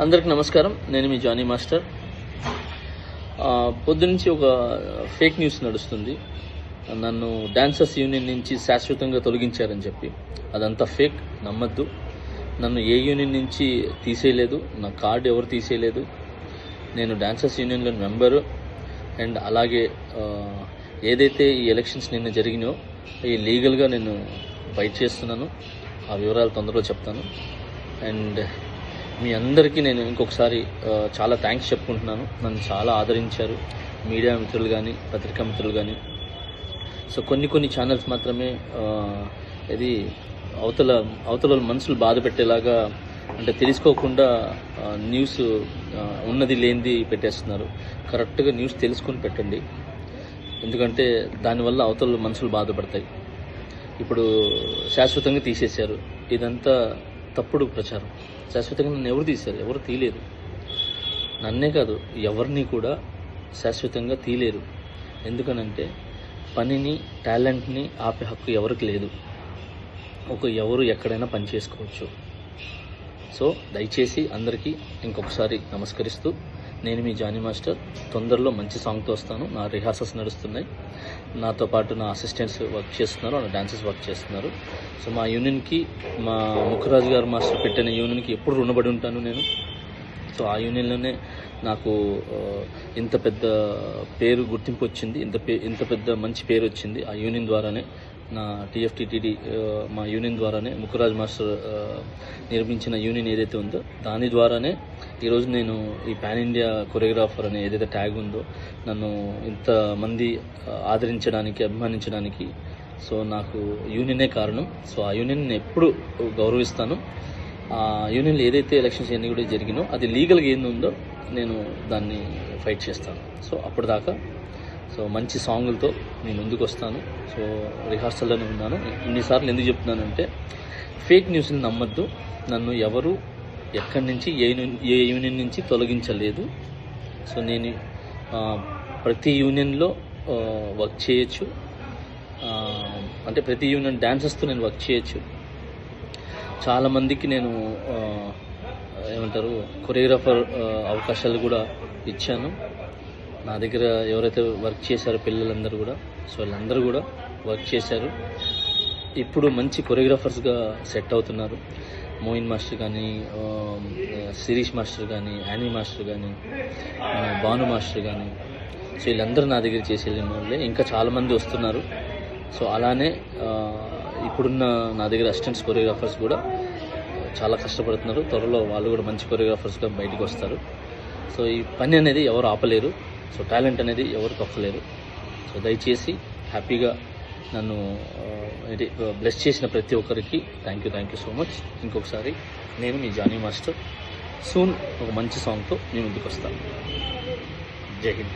అందరికి నమస్కారం. నేను మీ జానీ మాస్టర్. పొద్దునుంచి ఒక ఫేక్ న్యూస్ నడుస్తుంది. నన్ను డాన్సర్స్ యూనియన్ నుంచి శాశ్వతంగా తొలగించారని చెప్పి. అదంతా ఫేక్, నమ్మద్దు. నన్ను ఏ యూనియన్ నుంచి తీసేయలేదు, నా కార్డు ఎవరు తీసేయలేదు. నేను డాన్సర్స్ యూనియన్లో మెంబరు. అండ్ అలాగే ఏదైతే ఈ ఎలక్షన్స్ నిన్న జరిగినాయో ఈ లీగల్గా నేను ఫైట్ చేస్తున్నాను. ఆ వివరాలు తొందరలో చెప్తాను. అండ్ మీ అందరికీ నేను ఇంకొకసారి చాలా థ్యాంక్స్ చెప్పుకుంటున్నాను. నన్ను చాలా ఆదరించారు మీడియా మిత్రులు కానీ, పత్రికా మిత్రులు కానీ. సో కొన్ని ఛానల్స్ మాత్రమే ఇది అవతల మనసులు బాధ పెట్టేలాగా, అంటే తెలుసుకోకుండా న్యూస్ ఉన్నది లేనిది పెట్టేస్తున్నారు. కరెక్ట్గా న్యూస్ తెలుసుకొని పెట్టండి, ఎందుకంటే దానివల్ల అవతల మనసులు బాధపడతాయి. ఇప్పుడు శాశ్వతంగా తీసేశారు, ఇదంతా తప్పుడు ప్రచారం. శాశ్వతంగా నన్ను ఎవరు తీశారు? ఎవరు తీయలేరు. నన్నే కాదు, ఎవరిని కూడా శాశ్వతంగా తీయలేరు. ఎందుకనంటే పనిని, టాలెంట్ని ఆపే హక్కు ఎవరికి లేదు. ఎవరు ఎక్కడైనా పని చేసుకోవచ్చు. సో దయచేసి అందరికీ ఇంకొకసారి నమస్కరిస్తూ, నేను మీ జానీ మాస్టర్. తొందరలో మంచి సాంగ్తో వస్తాను. నా రిహార్సల్స్ నడుస్తున్నాయి. నాతో పాటు నా అసిస్టెంట్స్ వర్క్ చేస్తున్నారు, నా డాన్సర్స్ వర్క్ చేస్తున్నారు. సో మా యూనియన్కి, మా ముఖరాజు గారు మాస్టర్ పెట్టిన యూనియన్కి ఎప్పుడు రుణపడి ఉంటాను నేను. సో ఆ యూనియన్లోనే నాకు ఇంత పెద్ద పేరు, గుర్తింపు వచ్చింది. ఇంత పెద్ద మంచి పేరు వచ్చింది ఆ యూనియన్ ద్వారానే. నా టీఎఫ్టీటీడీ మా యూనియన్ ద్వారానే, ముఖరాజ్ మాస్టర్ నిర్మించిన యూనియన్ ఏదైతే ఉందో దాని ద్వారానే ఈరోజు నేను ఈ పాన్ ఇండియా కొరియోగ్రాఫర్ అనే ఏదైతే ట్యాగ్ ఉందో నన్ను ఇంతమంది ఆదరించడానికి, అభిమానించడానికి సో నాకు యూనియనే కారణం. సో ఆ యూనియన్ నేను ఎప్పుడు గౌరవిస్తాను. ఆ యూనియన్లో ఏదైతే ఎలక్షన్స్ అన్నీ కూడా జరిగినో అది లీగల్గా ఏందుందో నేను దాన్ని ఫైట్ చేస్తాను. సో అప్పటిదాకా సో మంచి సాంగులతో నేను ముందుకు వస్తాను. సో రిహార్సల్లోనే ఉన్నాను. ఇన్నిసార్లు ఎందుకు చెప్తున్నానంటే ఫేక్ న్యూస్ని నమ్మద్దు. నన్ను ఎవరు ఎక్కడి నుంచి ఏ యూనియన్ నుంచి తొలగించలేదు. సో నేను ప్రతి యూనియన్లో వర్క్ చేయొచ్చు. అంటే ప్రతి యూనియన్ డాన్సర్స్తో నేను వర్క్ చేయొచ్చు. చాలామందికి నేను కొరియోగ్రాఫర్ అవకాశాలు కూడా ఇచ్చాను. నా దగ్గర ఎవరైతే వర్క్ చేశారో పిల్లలందరూ కూడా, సో వీళ్ళందరూ కూడా వర్క్ చేశారు. ఇప్పుడు మంచి కొరియోగ్రాఫర్స్గా సెట్ అవుతున్నారు. మోయిన్ మాస్టర్ కానీ, శిరీష్ మాస్టర్ కానీ, యానీ మాస్టర్ కానీ, భాను మాస్టర్ కానీ, సో వీళ్ళందరూ నా దగ్గర చేసేళ్ళిన వాళ్ళే. ఇంకా చాలామంది వస్తున్నారు. సో అలానే ఇప్పుడున్న నా దగ్గర అసిస్టెంట్స్ కొరియోగ్రాఫర్స్ కూడా చాలా కష్టపడుతున్నారు. త్వరలో వాళ్ళు కూడా మంచి కొరియోగ్రాఫర్స్గా బయటకు వస్తారు. సో ఈ పని అనేది ఎవరు ఆపలేరు. సో టాలెంట్ అనేది ఎవరు తొక్కలేరు. సో దయచేసి హ్యాపీగా నన్ను బ్లెస్ చేసిన ప్రతి ఒక్కరికి థ్యాంక్ యూ సో మచ్. ఇంకొకసారి నేను మీ జానీ మాస్టర్. సూన్ ఒక మంచి సాంగ్తో మీ ముందుకు వస్తాను. జై హింద్.